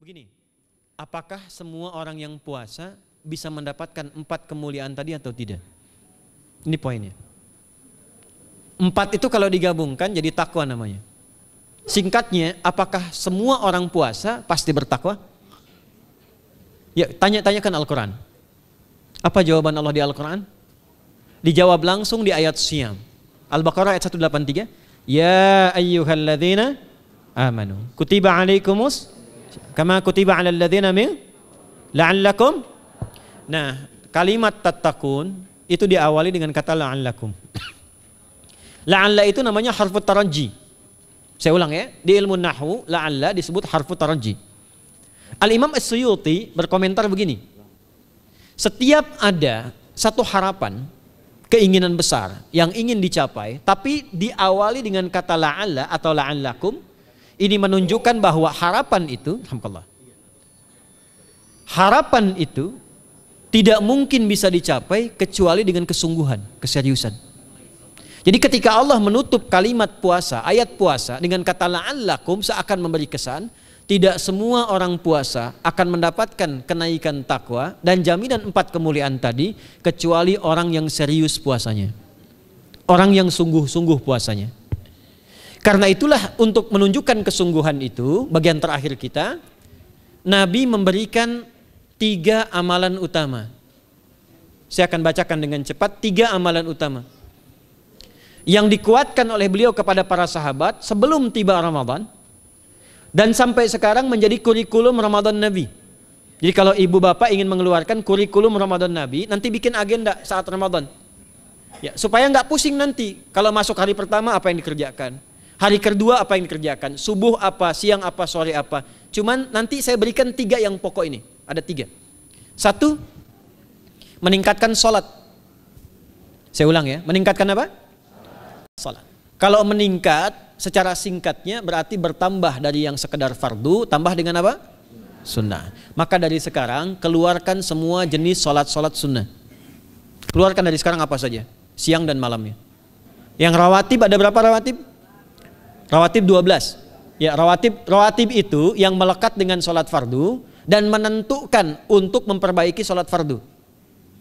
Begini, apakah semua orang yang puasa bisa mendapatkan 4 kemuliaan tadi atau tidak? Ini poinnya. 4 itu kalau digabungkan jadi takwa namanya. Singkatnya, apakah semua orang puasa pasti bertakwa? Ya, tanyakan Al-Quran. Apa jawaban Allah di Al-Quran? Dijawab langsung di ayat Siyam. Al-Baqarah ayat 183. Ya ayyuhalladzina amanu kutiba alaikumus kama kutiba alal ladzina min la'allakum. Nah, kalimat tattaqun itu diawali dengan kata la'allakum. La'alla itu namanya harfut taraji. Saya ulang ya, di ilmu nahwu la'alla disebut harfut taraji. Al-Imam As-Suyuti berkomentar begini. Setiap ada satu harapan, keinginan besar yang ingin dicapai, tapi diawali dengan kata la'alla atau la'allakum, ini menunjukkan bahwa harapan itu, alhamdulillah, harapan itu tidak mungkin bisa dicapai kecuali dengan kesungguhan, keseriusan. Jadi ketika Allah menutup kalimat puasa, ayat puasa dengan kata la'allakum, seakan memberi kesan tidak semua orang puasa akan mendapatkan kenaikan takwa dan jaminan 4 kemuliaan tadi kecuali orang yang serius puasanya, orang yang sungguh-sungguh puasanya. Karena itulah untuk menunjukkan kesungguhan itu, bagian terakhir kita, Nabi memberikan 3 amalan utama. Saya akan bacakan dengan cepat 3 amalan utama yang dikuatkan oleh beliau kepada para sahabat sebelum tiba Ramadan dan sampai sekarang menjadi kurikulum Ramadan Nabi. Jadi kalau ibu bapak ingin mengeluarkan kurikulum Ramadan Nabi, nanti bikin agenda saat Ramadan ya, supaya nggak pusing nanti kalau masuk hari pertama apa yang dikerjakan, hari kedua apa yang dikerjakan, subuh apa, siang apa, sore apa. Cuman nanti saya berikan 3 yang pokok ini. Ada 3. 1, meningkatkan sholat. Saya ulang ya, meningkatkan apa? Sholat. Kalau meningkat secara singkatnya berarti bertambah dari yang sekedar fardu, tambah dengan apa? Sunnah. Maka dari sekarang keluarkan semua jenis sholat-sholat sunnah. Keluarkan dari sekarang apa saja, siang dan malamnya. Yang rawatib ada berapa rawatib? Rawatib 12. Ya, rawatib itu yang melekat dengan sholat fardu dan menentukan untuk memperbaiki sholat fardu.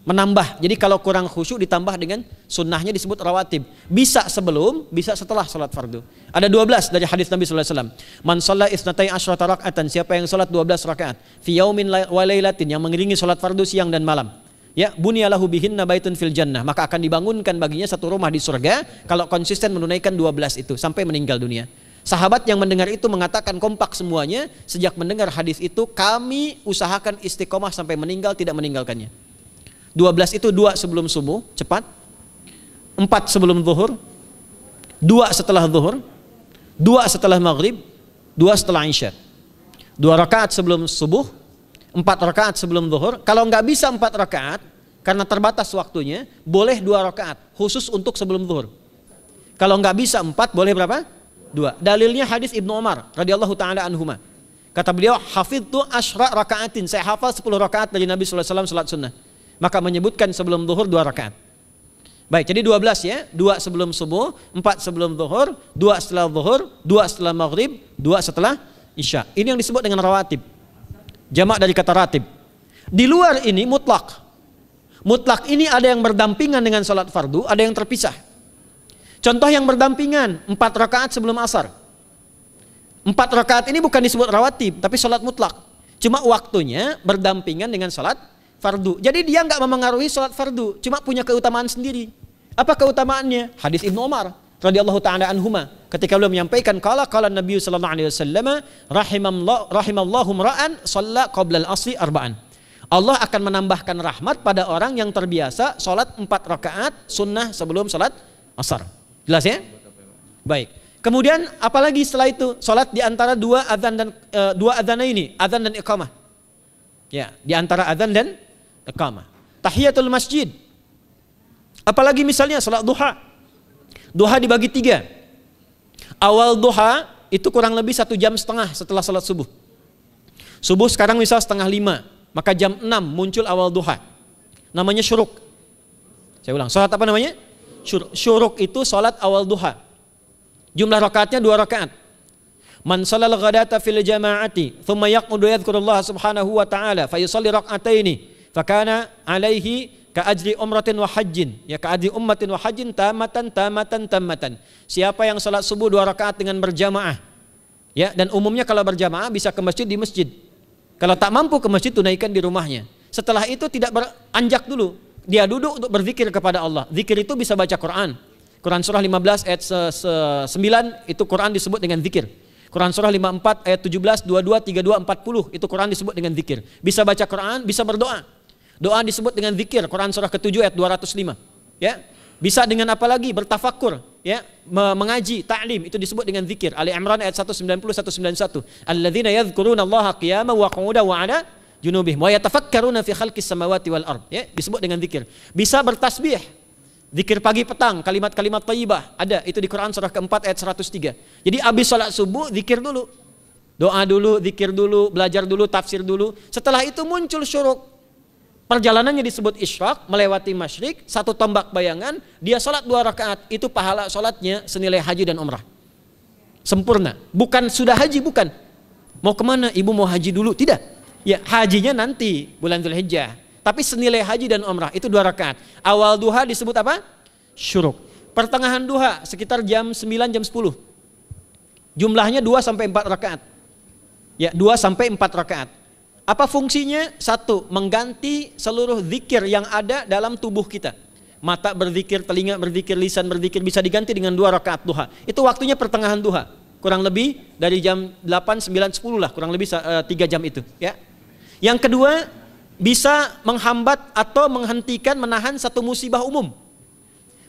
Menambah, jadi kalau kurang khusyuk ditambah dengan sunnahnya disebut rawatib. Bisa sebelum, bisa setelah sholat fardu. Ada 12 dari hadis Nabi SAW. Man shalla isnatai asyrata rak'atan, siapa yang sholat 12 rakaat fi yaumin wa lailatin, yang mengiringi sholat fardu siang dan malam, ya, bunyalahu bihinna baitun fil jannah, maka akan dibangunkan baginya satu rumah di surga kalau konsisten menunaikan 12 itu sampai meninggal dunia. Sahabat yang mendengar itu mengatakan kompak semuanya, sejak mendengar hadis itu kami usahakan istiqomah sampai meninggal tidak meninggalkannya. 12 itu 2 sebelum subuh, cepat. 4 sebelum zuhur, 2 setelah zuhur, 2 setelah maghrib, 2 setelah isya. 2 rakaat sebelum subuh, 4 rakaat sebelum zuhur. Kalau nggak bisa 4 rakaat karena terbatas waktunya, boleh 2 rakaat khusus untuk sebelum zuhur. Kalau nggak bisa 4, boleh berapa? 2. Dalilnya hadis Ibnu Umar radhiyallahu taala anhuma. Kata beliau, hafidtu asyra rakaatin, saya hafal 10 rakaat dari Nabi sallallahu alaihi wasallam salat sunnah. Maka menyebutkan sebelum zuhur 2 rakaat. Baik, jadi 12 ya, 2 sebelum subuh, 4 sebelum zuhur, 2 setelah zuhur, 2 setelah maghrib, 2 setelah isya. Ini yang disebut dengan rawatib. Jamak dari kata ratib. Di luar ini mutlak. Mutlak ini ada yang berdampingan dengan salat fardu, ada yang terpisah. Contoh yang berdampingan, 4 rakaat sebelum asar. 4 rakaat ini bukan disebut rawatib, tapi salat mutlak. Cuma waktunya berdampingan dengan salat fardu. Jadi dia nggak memengaruhi salat fardu, cuma punya keutamaan sendiri. Apa keutamaannya? Hadis Ibnu Umar radhiyallahu taala anhuma, ketika beliau menyampaikan qala Nabi sallallahu alaihi wasallam rahimallahu ra'an shalla qabla al-asri arba'an. Allah akan menambahkan rahmat pada orang yang terbiasa salat 4 rakaat sunnah sebelum salat asar. Jelas ya? Baik. Kemudian apalagi setelah itu? Salat di antara 2 adzan dan 2 adzan ini, adzan dan iqamah. Ya, di antara adzan dan iqamah. Tahiyatul masjid. Apalagi misalnya salat duha. Duha dibagi 3. Awal duha itu kurang lebih 1,5 jam setelah salat subuh. Subuh sekarang misal 4:30, maka jam 6 muncul awal duha. Namanya syuruk. Saya ulang, salat apa namanya? Syuruk itu salat awal duha. Jumlah rakaatnya 2 rakaat. Man shalal ghadata fil jama'ati thumma yaqudu yadhkurullah subhanahu wa ta'ala fa yusalli rak'ataini fa kana alaihi ka ajri umratin wa hajjin, ya ka ajri ummatin wa hajjin tamatan. Siapa yang salat subuh 2 rakaat dengan berjamaah, ya, dan umumnya kalau berjamaah bisa ke masjid di masjid. Kalau tak mampu ke masjid, tunaikan di rumahnya. Setelah itu tidak beranjak dulu, dia duduk untuk berzikir kepada Allah. Zikir itu bisa baca Quran. Quran surah 15 ayat 9 itu Quran disebut dengan zikir. Quran surah 54 ayat 17, 22, 32, 40 itu Quran disebut dengan zikir. Bisa baca Quran, bisa berdoa. Doa disebut dengan zikir. Quran surah ke-7 ayat 205. Ya. Bisa dengan apa lagi? Bertafakkur, ya, mengaji, ta'lim, itu disebut dengan zikir. Ali Imran ayat 190 191. Alladzina yadhkuruna Allaha qiyaman wa qu'udan wa 'ala junubihim wa yatafakkaruna fi khalqis samawati wal ard, ya, disebut dengan zikir. Bisa bertasbih. Zikir pagi petang, kalimat-kalimat thayyibah, ada itu di Quran surah ke-4 ayat 103. Jadi habis salat subuh zikir dulu. Doa dulu, zikir dulu, belajar dulu, tafsir dulu. Setelah itu muncul syuruk. Perjalanannya disebut isyraq, melewati masyrik, 1 tombak bayangan, dia salat 2 rakaat, itu pahala salatnya senilai haji dan umrah. Sempurna. Bukan sudah haji, bukan. Mau kemana? Ibu mau haji dulu? Tidak. Ya, hajinya nanti bulan Dzulhijjah. Tapi senilai haji dan umrah itu 2 rakaat. Awal duha disebut apa? Syuruk. Pertengahan duha sekitar jam 9 jam 10. Jumlahnya 2 sampai 4 rakaat. Ya, 2 sampai 4 rakaat. Apa fungsinya? 1, mengganti seluruh zikir yang ada dalam tubuh kita. Mata berzikir, telinga berzikir, lisan berzikir, bisa diganti dengan 2 rakaat duha. Itu waktunya pertengahan duha. Kurang lebih dari jam 8, 9, 10 lah, kurang lebih 3 jam itu, ya. Yang kedua, bisa menghambat atau menghentikan, menahan satu musibah umum.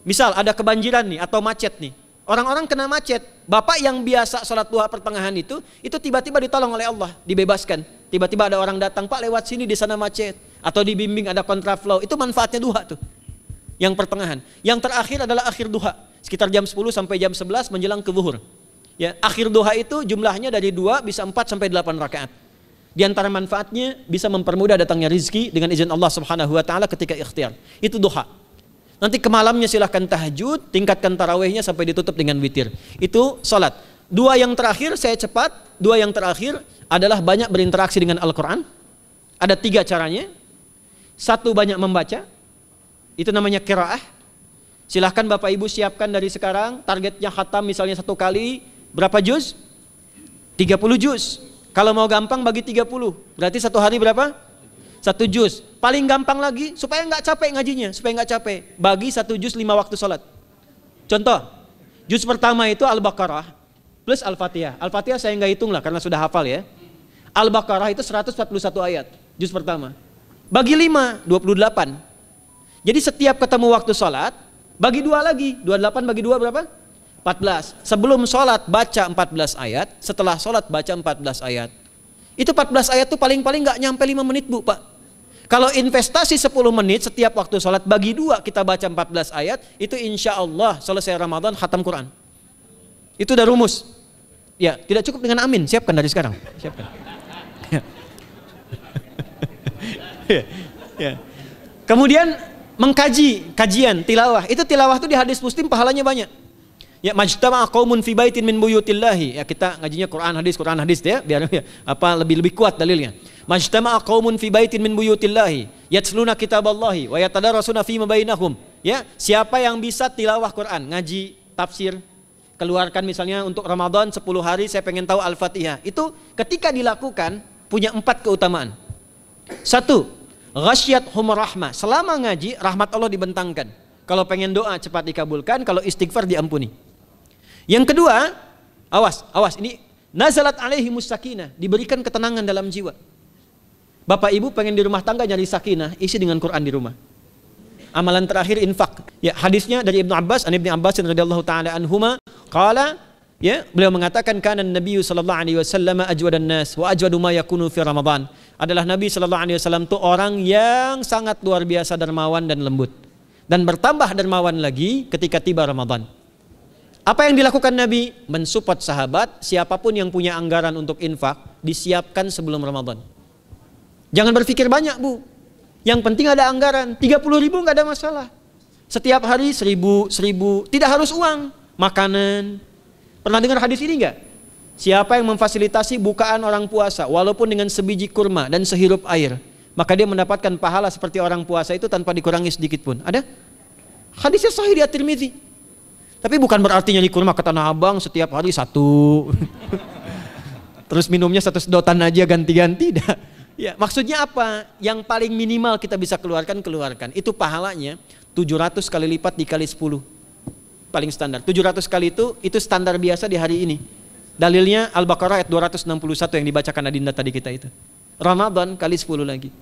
Misal ada kebanjiran nih atau macet nih. Orang-orang kena macet. Bapak yang biasa sholat duha pertengahan itu tiba-tiba ditolong oleh Allah, dibebaskan. Tiba-tiba ada orang datang, Pak lewat sini di sana macet. Atau dibimbing ada kontraflow. Itu manfaatnya duha tuh. Yang pertengahan. Yang terakhir adalah akhir duha. Sekitar jam 10 sampai jam 11 menjelang ke zuhur. Ya, akhir duha itu jumlahnya dari 2 bisa 4 sampai 8 rakaat. Di antara manfaatnya bisa mempermudah datangnya rizki dengan izin Allah Subhanahu wa taala ketika ikhtiar. Itu duha. Nanti ke malamnya silahkan tahajud, tingkatkan tarawihnya sampai ditutup dengan witir. Itu salat. 2 yang terakhir saya cepat, 2 yang terakhir adalah banyak berinteraksi dengan Al-Qur'an. Ada 3 caranya. 1, banyak membaca. Itu namanya qiraah. Silahkan Bapak Ibu siapkan dari sekarang, targetnya khatam misalnya 1 kali, berapa juz? 30 juz. Kalau mau gampang bagi 30, berarti 1 hari berapa? 1 juz. Paling gampang lagi, supaya nggak capek ngajinya, supaya nggak capek, bagi 1 juz 5 waktu sholat. Contoh, juz pertama itu Al-Baqarah plus Al-Fatihah. Al-Fatihah saya nggak hitung lah karena sudah hafal ya. Al-Baqarah itu 141 ayat, juz pertama. Bagi 5, 28. Jadi setiap ketemu waktu sholat, bagi 2 lagi, 28 bagi 2 berapa? 14. Sebelum sholat baca 14 ayat, setelah sholat baca 14 ayat. Itu 14 ayat tuh paling-paling nggak nyampe 5 menit Bu Pak. Kalau investasi 10 menit setiap waktu sholat, bagi 2 kita baca 14 ayat, itu insya Allah selesai Ramadan khatam Quran. Itu udah rumus. Ya, tidak cukup dengan amin, siapkan dari sekarang. Siapkan. Ya. Kemudian mengkaji, kajian, tilawah. Itu tilawah itu di hadis Muslim pahalanya banyak. Ya, majtama'a qaumun fi baitin min buyutillahi. Ya, kita ngajinya Quran hadis ya, biar ya, lebih kuat dalilnya. Majtama'a qaumun fi baitin min buyutillahi yatsluna kitaballahi wa yatadarasuna fima bainahum. Ya, siapa yang bisa tilawah Quran, ngaji, tafsir, keluarkan misalnya untuk Ramadan 10 hari saya pengen tahu Al-Fatihah. Itu ketika dilakukan punya 4 keutamaan. 1, ghasyiyatuhum rahmah. Selama ngaji rahmat Allah dibentangkan. Kalau pengen doa cepat dikabulkan, kalau istighfar diampuni. Yang kedua, awas ini nazalat alaihimus sakinah, diberikan ketenangan dalam jiwa. Bapak Ibu pengen di rumah tangga nyari sakinah, isi dengan Quran di rumah. Amalan terakhir infak. Ya, hadisnya dari Ibnu Abbas, an Ibnu Abbas radhiyallahu taala anhuma, qala, ya, beliau mengatakan kana Nabi sallallahu alaihi wasallam ajwadan nas wa ajwadu ma yakunu fi Ramadan. Adalah Nabi sallallahu alaihi wasallam itu orang yang sangat luar biasa dermawan dan lembut. Dan bertambah dermawan lagi ketika tiba Ramadan. Apa yang dilakukan Nabi? Mensupport sahabat, siapapun yang punya anggaran untuk infak, disiapkan sebelum Ramadan. Jangan berpikir banyak Bu. Yang penting ada anggaran, 30 ribu nggak ada masalah. Setiap hari 1000, tidak harus uang, makanan. Pernah dengar hadis ini nggak? Siapa yang memfasilitasi bukaan orang puasa walaupun dengan sebiji kurma dan sehirup air, maka dia mendapatkan pahala seperti orang puasa itu tanpa dikurangi sedikit pun. Ada? Hadisnya sahih di At-Tirmidzi. Tapi bukan berarti nyari kurma ke Tanah Abang setiap hari satu. Terus minumnya satu sedotan aja ganti-ganti. Ya, maksudnya apa? Yang paling minimal kita bisa keluarkan. Itu pahalanya 700 kali lipat dikali 10. Paling standar. 700 kali itu standar biasa di hari ini. Dalilnya Al-Baqarah ayat 261 yang dibacakan Adinda tadi kita itu. Ramadan kali 10 lagi.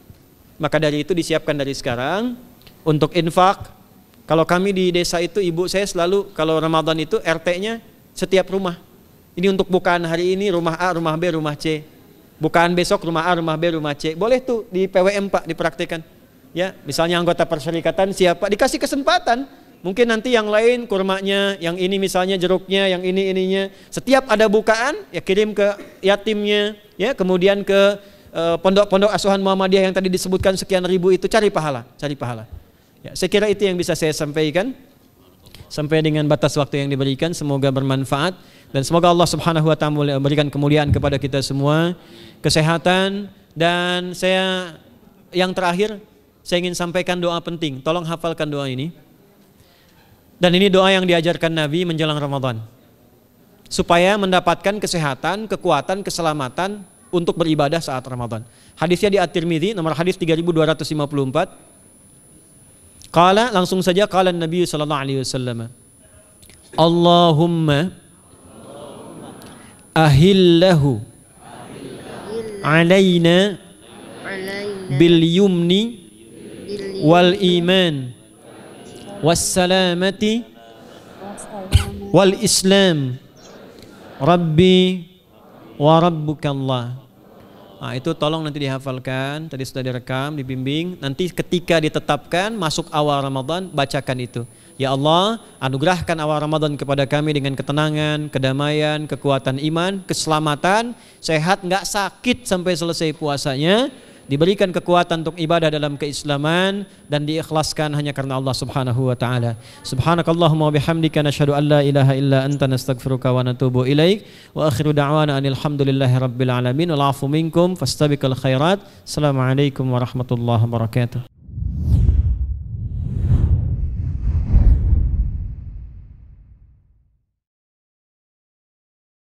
Maka dari itu disiapkan dari sekarang untuk infak. Kalau kami di desa itu, ibu saya selalu kalau Ramadan itu RT-nya setiap rumah. Ini untuk bukaan hari ini rumah A, rumah B, rumah C. Bukaan besok rumah A, rumah B, rumah C. Boleh tuh di PWM Pak dipraktikkan. Ya, misalnya anggota perserikatan siapa dikasih kesempatan. Mungkin nanti yang lain kurmanya, yang ini misalnya jeruknya, yang ini ininya. Setiap ada bukaan ya kirim ke yatimnya, ya kemudian ke pondok-pondok asuhan Muhammadiyah yang tadi disebutkan sekian ribu itu, cari pahala. Ya, saya kira itu yang bisa saya sampaikan sampai dengan batas waktu yang diberikan. Semoga bermanfaat dan semoga Allah Subhanahu wa taala memberikan kemuliaan kepada kita semua, kesehatan. Dan saya yang terakhir saya ingin sampaikan doa penting. Tolong hafalkan doa ini. Dan ini doa yang diajarkan Nabi menjelang Ramadan supaya mendapatkan kesehatan, kekuatan, keselamatan untuk beribadah saat Ramadan. Hadisnya di At-Tirmidzi nomor hadis 3254. Qala, langsung saja qala Nabi sallallahu alaihi wasallam. Allahumma ahillahu alaina bil yumni wal iman was salamati wal islam rabbi wa rabbukallah. Nah, itu tolong nanti dihafalkan, tadi sudah direkam, dibimbing. Nanti ketika ditetapkan masuk awal Ramadan, bacakan itu. Ya Allah, anugerahkan awal Ramadan kepada kami dengan ketenangan, kedamaian, kekuatan iman, keselamatan, sehat, nggak sakit sampai selesai puasanya, diberikan kekuatan untuk ibadah dalam keislaman dan diikhlaskan hanya karena Allah Subhanahu wa taala. Subhanakallahumma wa bihamdika nasyhadu an la ilaha illa anta nastaghfiruka wa natubu ilaik wa akhiru da'wana anil hamdulillahi rabbil alamin wal 'afu minkum fastabiqul khairat. Assalamualaikum warahmatullahi wabarakatuh.